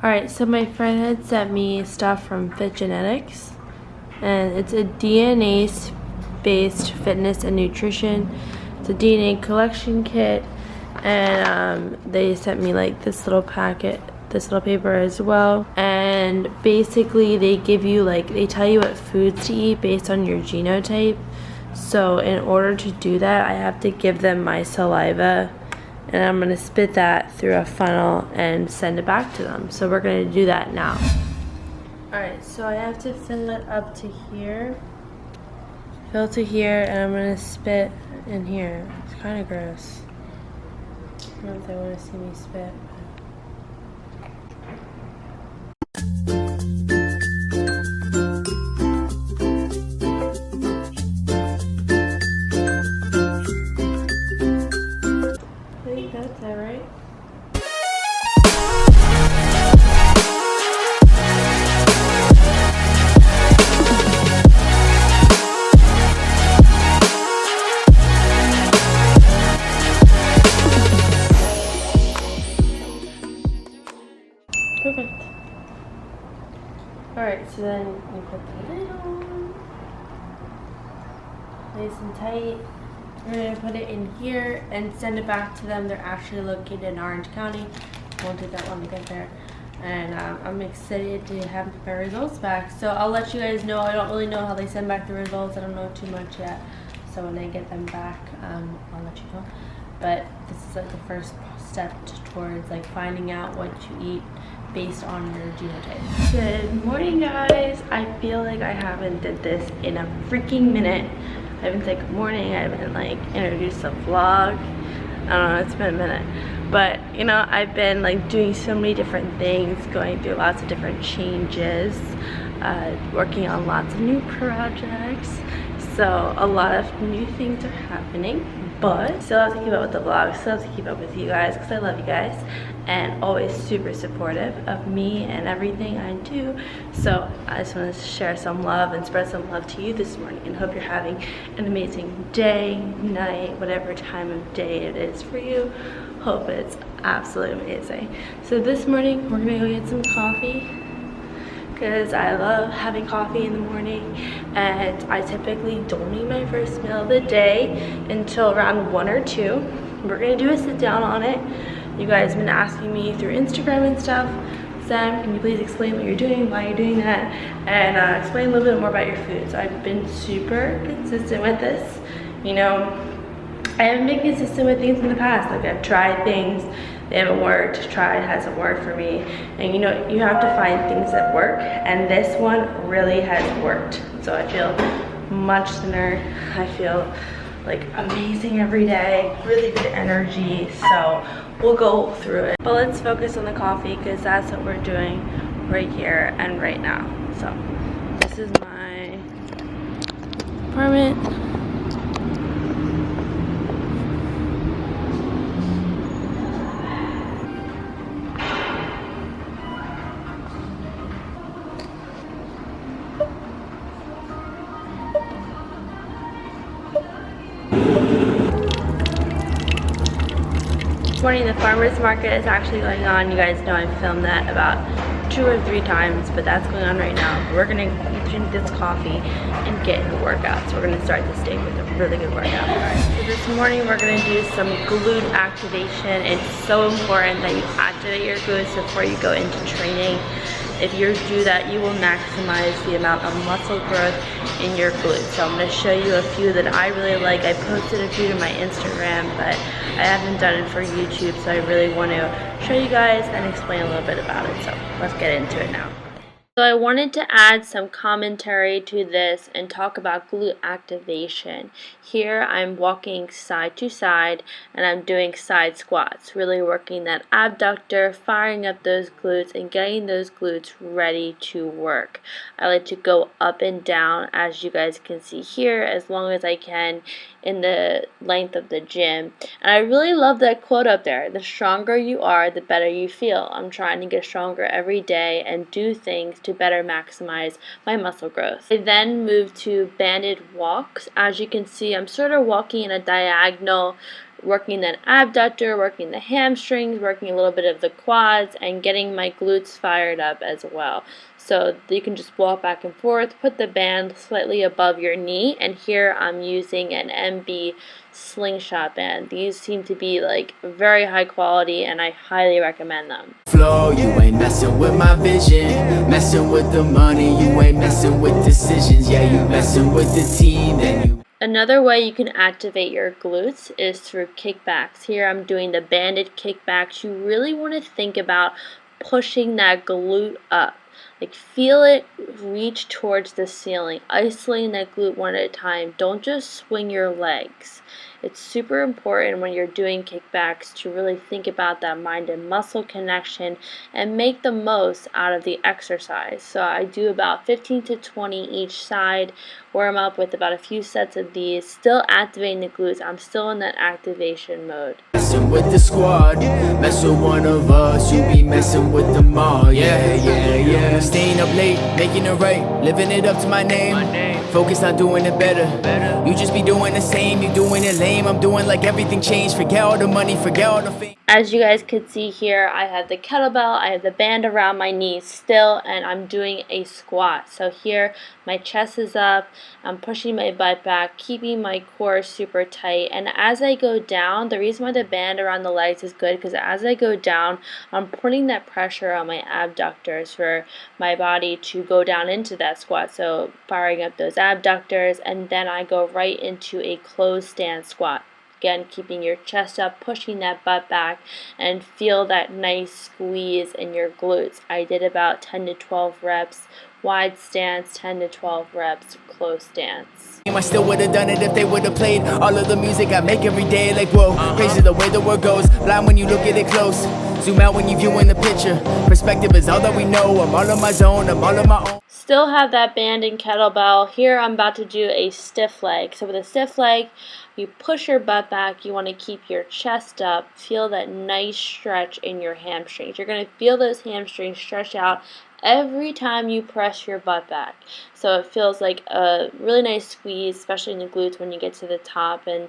Alright, so my friend had sent me stuff from Fit Genetics, and it's a DNA-based fitness and nutrition. It's a DNA collection kit, and they sent me like this little packet, this little paper as well. And basically they give you they tell you what foods to eat based on your genotype. So in order to do that, I have to give them my saliva, and I'm going to spit that through a funnel and send it back to them. So we're going to do that now. Alright, so I have to fill it up to here. Fill to here, and I'm going to spit in here. It's kind of gross. I don't know if they want to see me spit. I think that's it, right? Perfect. Alright, so then we put the lid on. Nice and tight. We're going to put it in here and send it back to them. They're actually located in Orange County. Won't take that long to get there. And I'm excited to have my results back. So I'll let you guys know. I don't really know how they send back the results. I don't know too much yet. So when I get them back, I'll let you know. But this is like the first step towards finding out what you eat based on your genotype. Good morning, guys. I feel like I haven't did this in a freaking minute. I haven't said good morning. I haven't introduced a vlog. I don't know, it's been a minute. But you know, I've been doing so many different things, going through lots of different changes, working on lots of new projects. So a lot of new things are happening, but still have to keep up with the vlog, still have to keep up with you guys because I love you guys and always super supportive of me and everything I do. So I just want to share some love and spread some love to you this morning, and hope you're having an amazing day, night, whatever time of day it is for you. Hope it's absolutely amazing. So this morning we're gonna go get some coffee, because I love having coffee in the morning, and I typically don't eat my first meal of the day until around 1 or 2. We're gonna do a sit down on it. You guys have been asking me through Instagram and stuff, Sam, can you please explain what you're doing, why you're doing that, and explain a little bit more about your food. So I've been super consistent with this. You know, I haven't been consistent with things in the past. I've tried things, they haven't worked, tried, hasn't worked for me. And you know, you have to find things that work, and this one really has worked. So I feel much thinner. I feel amazing every day, really good energy. So we'll go through it. But let's focus on the coffee, because that's what we're doing right here and right now. So this is my apartment. This morning the farmers market is actually going on. You guys know I've filmed that about 2 or 3 times, but that's going on right now. We're gonna drink this coffee and get in the workout. So we're gonna start this day with a really good workout. Alright, so this morning we're gonna do some glute activation. It's so important that you activate your glutes before you go into training. If you do that, you will maximize the amount of muscle growth in your glutes. So I'm going to show you a few that I really like. I posted a few to my Instagram, but I haven't done it for YouTube, so I really want to show you guys and explain a little bit about it. So let's get into it now. So I wanted to add some commentary to this and talk about glute activation. Here I'm walking side to side and I'm doing side squats, really working that abductor, firing up those glutes and getting those glutes ready to work. I like to go up and down, as you guys can see here, as long as I can in the length of the gym. And I really love that quote up there, the stronger you are, the better you feel. I'm trying to get stronger every day and do things to better maximize my muscle growth. I then move to banded walks. As you can see, I'm sort of walking in a diagonal working that abductor, working the hamstrings, working a little bit of the quads, and getting my glutes fired up as well. So you can just walk back and forth, put the band slightly above your knee, and here I'm using an MB slingshot band. These seem to be like very high quality, and I highly recommend them. Flow, you ain't messing with my vision, messing with the money, you ain't messing with decisions, yeah, you messing with the team, then you. Another way you can activate your glutes is through kickbacks. Here I'm doing the banded kickbacks. You really want to think about pushing that glute up. Like, feel it reach towards the ceiling, isolating that glute one at a time. Don't just swing your legs. It's super important when you're doing kickbacks to really think about that mind and muscle connection and make the most out of the exercise. So I do about 15 to 20 each side, warm up with about a few sets of these, still activating the glutes. I'm still in that activation mode. Messing with the squad, mess with one of us, you be messing with them all, yeah. Staying up late, making it right, living it up to my name. Focused on doing it better. You just be doing the same, you doing it lame. I'm doing like everything changed. Forget all the money, forget all the fame. As you guys could see here, I have the kettlebell, I have the band around my knees still, and I'm doing a squat. So here, my chest is up, I'm pushing my butt back, keeping my core super tight, and as I go down, the reason why the band around the legs is good, because as I go down, I'm putting that pressure on my abductors for my body to go down into that squat, so firing up those abductors, and then I go right into a closed stance squat. Again, keeping your chest up, pushing that butt back, and feel that nice squeeze in your glutes. I did about 10 to 12 reps, wide stance, 10 to 12 reps, close stance. I still would've done it if they would've played all of the music I make every day. Like, whoa, crazy the way the world goes. Blind when you look at it close. Zoom out when you viewing the picture. Perspective is all that we know. I'm all on my zone, I'm all on my own. Still have that band and kettlebell. Here I'm about to do a stiff leg. So with a stiff leg, you push your butt back, you want to keep your chest up, feel that nice stretch in your hamstrings. You're going to feel those hamstrings stretch out every time you press your butt back. So it feels like a really nice squeeze, especially in the glutes when you get to the top, and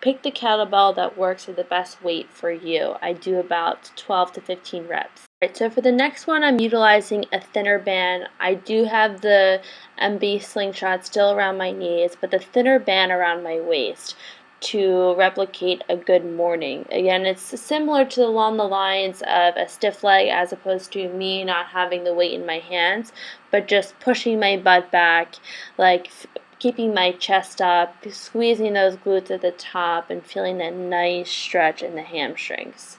pick the kettlebell that works with the best weight for you. I do about 12 to 15 reps. Alright, so for the next one, I'm utilizing a thinner band. I do have the MB slingshot still around my knees, but the thinner band around my waist to replicate a good morning. Again, it's similar to along the lines of a stiff leg as opposed to me not having the weight in my hands, but just pushing my butt back, like keeping my chest up, squeezing those glutes at the top, and feeling that nice stretch in the hamstrings.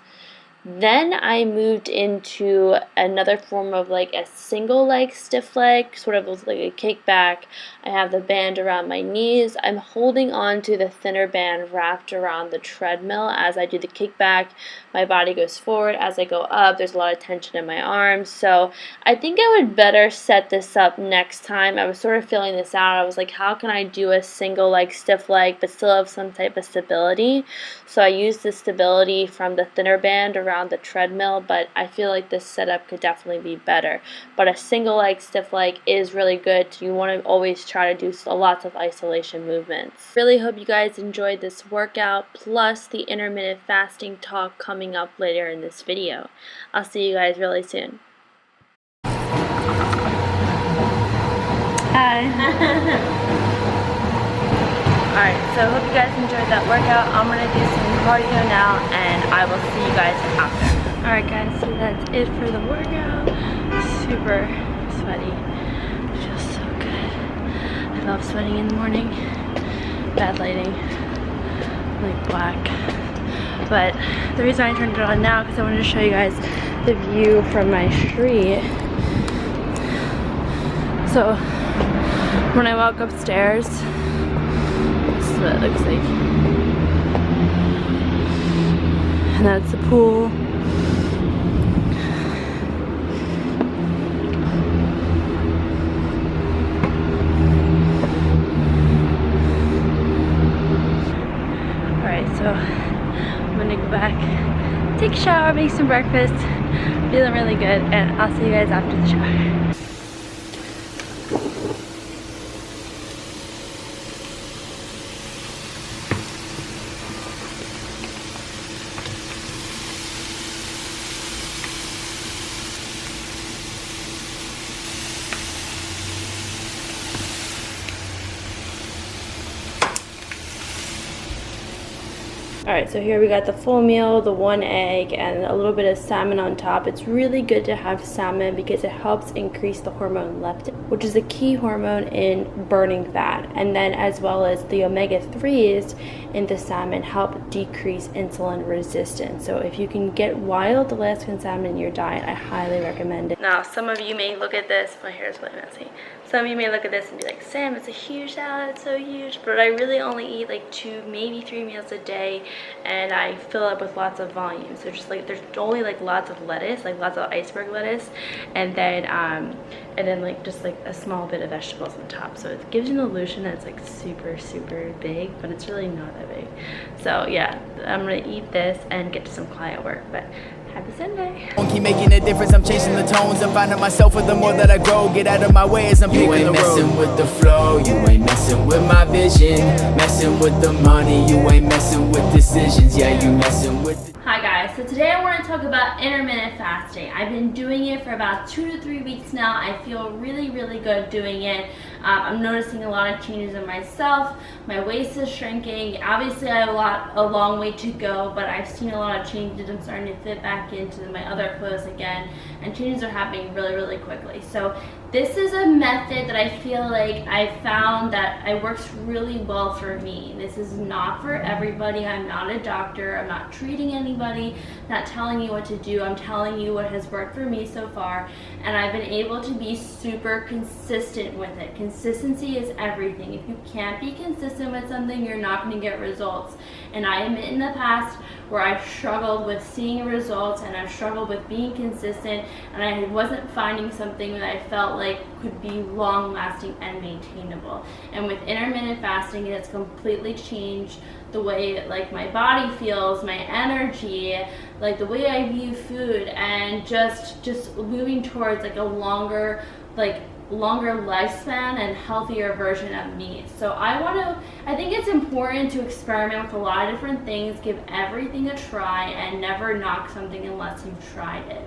Then I moved into another form of like a single leg stiff leg, sort of like a kickback. I have the band around my knees. I'm holding on to the thinner band wrapped around the treadmill as I do the kickback. My body goes forward. As I go up, there's a lot of tension in my arms. So I think I would better set this up next time. I was sort of feeling this out. I was like, how can I do a single leg stiff leg but still have some type of stability? So I used the stability from the thinner band around the treadmill, but I feel like this setup could definitely be better. But a single leg stiff leg is really good. You want to always try to do lots of isolation movements. Really hope you guys enjoyed this workout, plus the intermittent fasting talk coming up later in this video. I'll see you guys really soon. Hi. Alright, so I hope you guys enjoyed that workout. I'm going to do some cardio now, and I will see you guys after. Alright guys, so that's it for the workout. Super sweaty. It feels so good. I love sweating in the morning. Bad lighting. Like black. But the reason I turned it on now, because I wanted to show you guys the view from my street. So, when I walk upstairs, what it looks like. And that's the pool. Alright, so I'm gonna go back, take a shower, make some breakfast, feeling really good, and I'll see you guys after the shower. Alright, so here we got the full meal, the 1 egg, and a little bit of salmon on top. It's really good to have salmon because it helps increase the hormone leptin, which is a key hormone in burning fat. And then as well as the omega-3s in the salmon help decrease insulin resistance. So if you can get wild Alaskan salmon in your diet, I highly recommend it. Now, some of you may look at this, my hair is really messy. Some of you may look at this and be like, Sam, it's a huge salad, it's so huge. But I really only eat like 2, maybe 3 meals a day, and I fill up with lots of volume. So just like, there's only like lots of lettuce, like lots of iceberg lettuce, and then like just like a small bit of vegetables on top. So it gives you an illusion that it's like super, super big, but it's really not that big. So yeah, I'm gonna eat this and get to some client work, but happy Sunday. Keep making a difference, I'm chasing the tones. I'm finding myself with the more that I grow. Get out of my way as I'm picking the road. You ain't messing with the flow, you ain't messing with my vision. Messing with the money, you ain't messing with decisions. Yeah, you messing with the... Hi guys, so today I want to talk about intermittent fasting. I've been doing it for about 2 to 3 weeks now. I feel really, really good doing it. I'm noticing a lot of changes in myself. My waist is shrinking. Obviously I have a long way to go, but I've seen a lot of changes. I'm starting to fit back into my other clothes again, and changes are happening really, really quickly. So this is a method that I feel like I found that it works really well for me. This is not for everybody. I'm not a doctor. I'm not treating anybody, not telling you what to do. I'm telling you what has worked for me so far, and I've been able to be super consistent with it. Consistency is everything. If you can't be consistent with something, you're not going to get results. And I admit in the past where I've struggled with seeing results, and I've struggled with being consistent, and I wasn't finding something that I felt like could be long lasting and maintainable. And with intermittent fasting, it's completely changed the way like my body feels, my energy, like the way I view food, and just moving towards like a longer lifespan and healthier version of me. So I think it's important to experiment with a lot of different things, give everything a try, and never knock something unless you've tried it.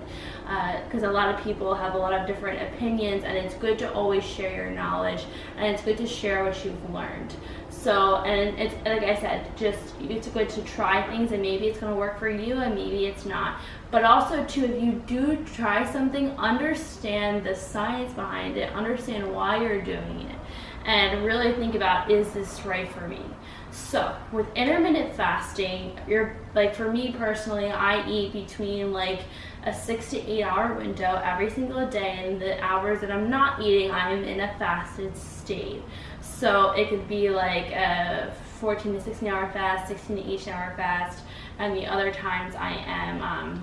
Because a lot of people have a lot of different opinions, and it's good to always share your knowledge, and it's good to share what you've learned. So, and it's like I said, it's good to try things, and maybe it's going to work for you and maybe it's not. But also too, if you do try something, understand the science behind it, understand why you're doing it, and really think about, is this right for me? So with intermittent fasting, for me personally, I eat between like a 6 to 8 hour window every single day, and the hours that I'm not eating, I'm in a fasted state. So it could be like a 14 to 16 hour fast, 16 to 18 hour fast, and the other times I'm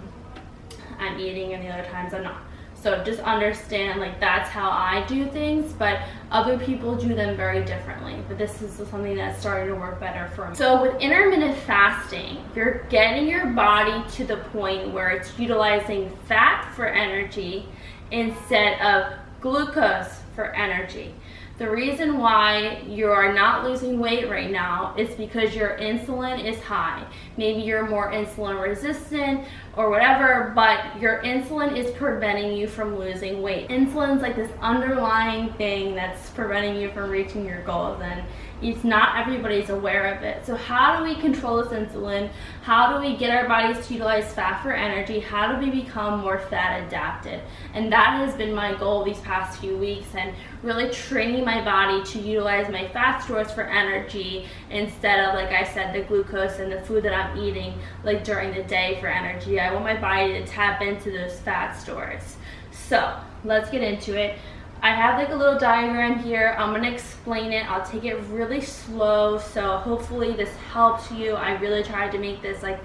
eating, and the other times I'm not. So just understand, like, that's how I do things, but other people do them very differently. But this is something that's starting to work better for me. So with intermittent fasting, you're getting your body to the point where it's utilizing fat for energy instead of glucose for energy. The reason why you are not losing weight right now is because your insulin is high. Maybe you're more insulin resistant or whatever, but your insulin is preventing you from losing weight. Insulin's like this underlying thing that's preventing you from reaching your goals, and it's not everybody's aware of it. So how do we control this insulin? How do we get our bodies to utilize fat for energy? How do we become more fat adapted? And that has been my goal these past few weeks, and really training my body to utilize my fat stores for energy instead of, like I said, the glucose and the food that I'm eating like during the day for energy. I want my body to tap into those fat stores. So let's get into it. I have like a little diagram here. I'm gonna explain it. I'll take it really slow, so hopefully this helps you. I really tried to make this like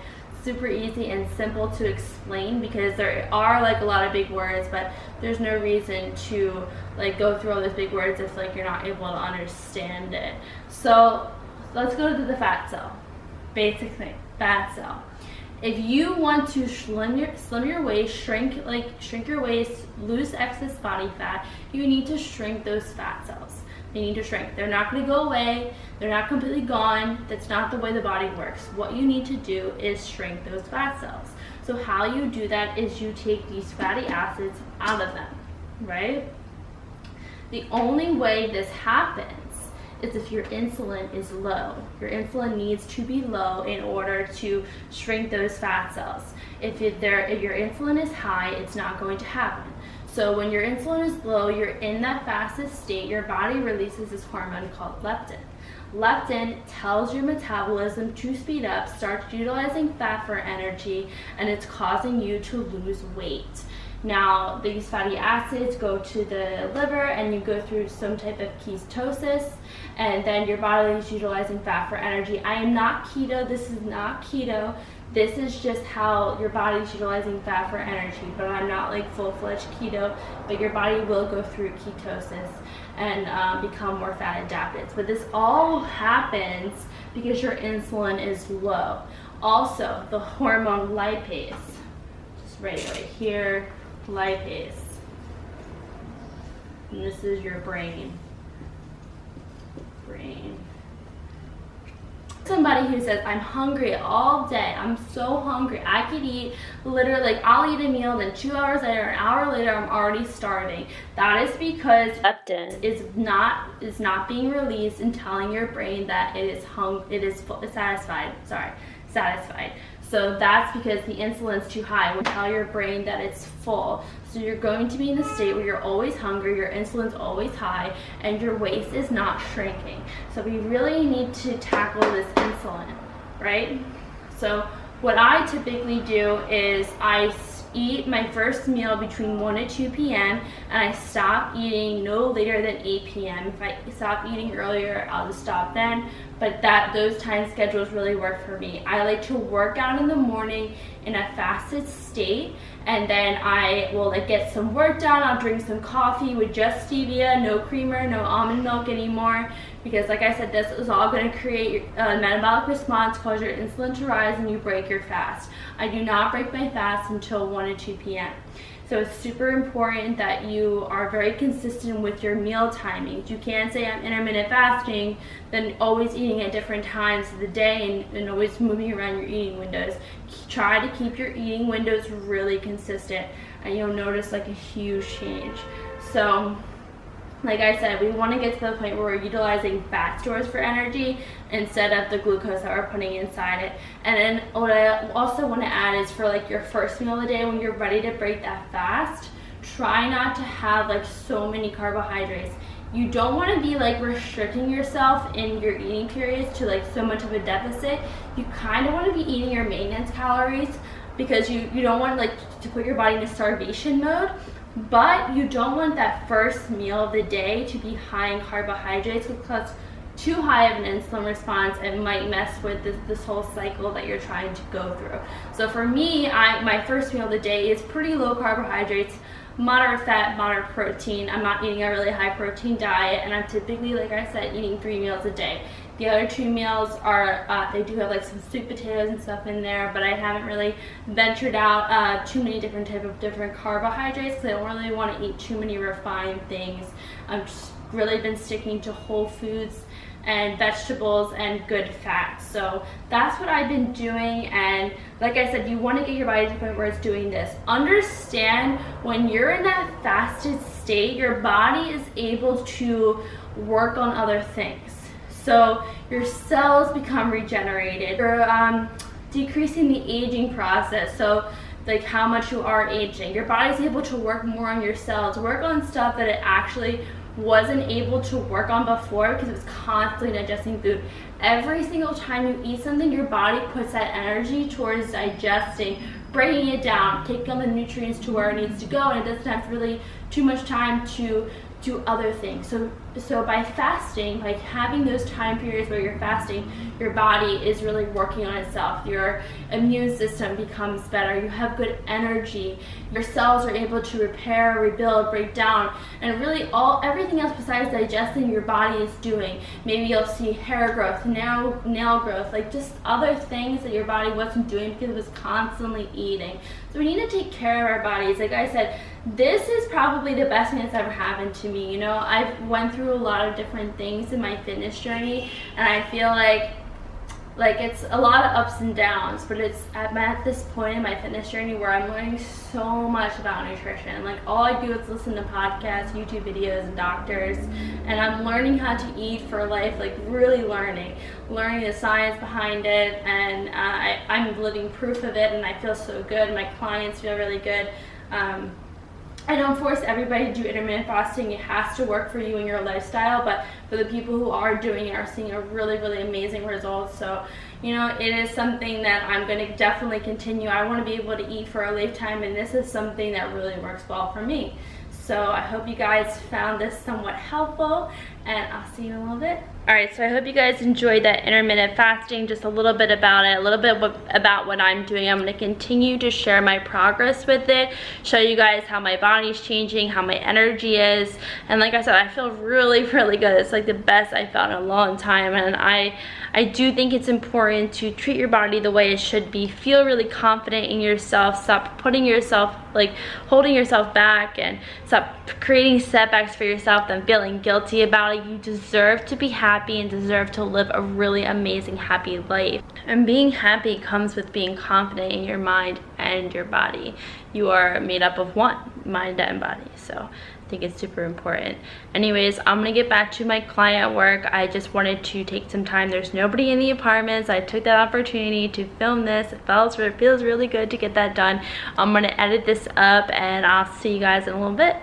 super easy and simple to explain, because there are like a lot of big words, but there's no reason to like go through all those big words if like you're not able to understand it. So let's go to the fat cell. Basic thing, fat cell. If you want to slim your waist, shrink your waist, lose excess body fat, you need to shrink those fat cells. They need to shrink. They're not going to go away. They're not completely gone. That's not the way the body works. What you need to do is shrink those fat cells. So how you do that is you take these fatty acids out of them, right? The only way this happens is if your insulin is low. Your insulin needs to be low in order to shrink those fat cells. If your insulin is high, it's not going to happen. So when your insulin is low, you're in that fasted state, your body releases this hormone called leptin. Leptin tells your metabolism to speed up, starts utilizing fat for energy, and it's causing you to lose weight. Now, these fatty acids go to the liver and you go through some type of ketosis, and then your body is utilizing fat for energy. I am not keto, this is not keto. This is just how your body's utilizing fat for energy, but I'm not like full-fledged keto, but your body will go through ketosis and become more fat adapted. But this all happens because your insulin is low. Also, the hormone lipase, just right here, lipase. And this is your brain. Somebody who says, I'm hungry all day, I'm so hungry, I could eat literally, like I'll eat a meal, then 2 hours later, an hour later, I'm already starving. That is because leptin is not being released and telling your brain that it is satisfied. So that's because the insulin's too high. Will tell your brain that it's full. So you're going to be in a state where you're always hungry, your insulin's always high, and your waist is not shrinking. So we really need to tackle this insulin, right? So what I typically do is I eat my first meal between 1 to 2 p.m. and I stop eating no later than 8 p.m. If I stop eating earlier, I'll just stop then. But those time schedules really work for me. I like to work out in the morning in a fasted state, and then I will get some work done. I'll drink some coffee with just stevia, no creamer, no almond milk anymore, because like I said, this is all going to create a metabolic response, cause your insulin to rise, and you break your fast. I do not break my fast until 1 to 2 p.m. So it's super important that you are very consistent with your meal timings. You can't say I'm intermittent fasting, then always eating at different times of the day and always moving around your eating windows. Try to keep your eating windows really consistent, and you'll notice like a huge change. So like I said, we want to get to the point where we're utilizing fat stores for energy instead of the glucose that we're putting inside it. And then what I also want to add is for like your first meal of the day, when you're ready to break that fast, try not to have like so many carbohydrates. You don't want to be like restricting yourself in your eating periods to like so much of a deficit. You kind of want to be eating your maintenance calories, because you don't want like to put your body into starvation mode. But you don't want that first meal of the day to be high in carbohydrates, because too high of an insulin response, it might mess with this whole cycle that you're trying to go through. So for me, my first meal of the day is pretty low carbohydrates, moderate fat, moderate protein. I'm not eating a really high protein diet, and I'm typically, like I said, eating 3 meals a day. The other 2 meals are, they do have like some sweet potatoes and stuff in there, but I haven't really ventured out too many different carbohydrates, because I don't really want to eat too many refined things. I've just really been sticking to whole foods and vegetables and good fats. So that's what I've been doing, and like I said, you want to get your body to the point where it's doing this. Understand, when you're in that fasted state, your body is able to work on other things. So your cells become regenerated. You're decreasing the aging process. So like how much you are aging. Your body's able to work more on your cells, work on stuff that it actually wasn't able to work on before, because it was constantly digesting food. Every single time you eat something, your body puts that energy towards digesting, breaking it down, taking all the nutrients to where it needs to go, and it doesn't have really too much time to do other things. So by fasting, like having those time periods where you're fasting, your body is really working on itself. Your immune system becomes better. You have good energy. Your cells are able to repair, rebuild, break down, and really everything else besides digesting your body is doing. Maybe you'll see hair growth, nail growth, like just other things that your body wasn't doing because it was constantly eating. So we need to take care of our bodies. Like I said, this is probably the best thing that's ever happened to me. You know, I've went through a lot of different things in my fitness journey, and I feel like Like, it's a lot of ups and downs, but I'm at this point in my fitness journey where I'm learning so much about nutrition. Like, all I do is listen to podcasts, YouTube videos, and doctors, and I'm learning how to eat for life, like really learning the science behind it, and I'm living proof of it, and I feel so good. My clients feel really good. I don't force everybody to do intermittent fasting. It has to work for you and your lifestyle, but for the people who are doing it are seeing a really, really amazing results. So, you know, it is something that I'm going to definitely continue. I want to be able to eat for a lifetime, and this is something that really works well for me. So I hope you guys found this somewhat helpful, and I'll see you in a little bit. Alright, so I hope you guys enjoyed that intermittent fasting, just a little bit about it, a little bit about what I'm doing. I'm going to continue to share my progress with it, show you guys how my body's changing, how my energy is, and like I said, I feel really, really good. It's like the best I've felt in a long time, and I do think it's important to treat your body the way it should be. Feel really confident in yourself. Stop putting yourself, like holding yourself back, and stop creating setbacks for yourself and feeling guilty about it. You deserve to be happy and deserve to live a really amazing, happy life. And being happy comes with being confident in your mind and your body. You are made up of one, mind and body. So I think it's super important. Anyways, I'm gonna get back to my client work. I just wanted to take some time. There's nobody in the apartments. I took that opportunity to film this. It feels really good to get that done. I'm gonna edit this up, and I'll see you guys in a little bit.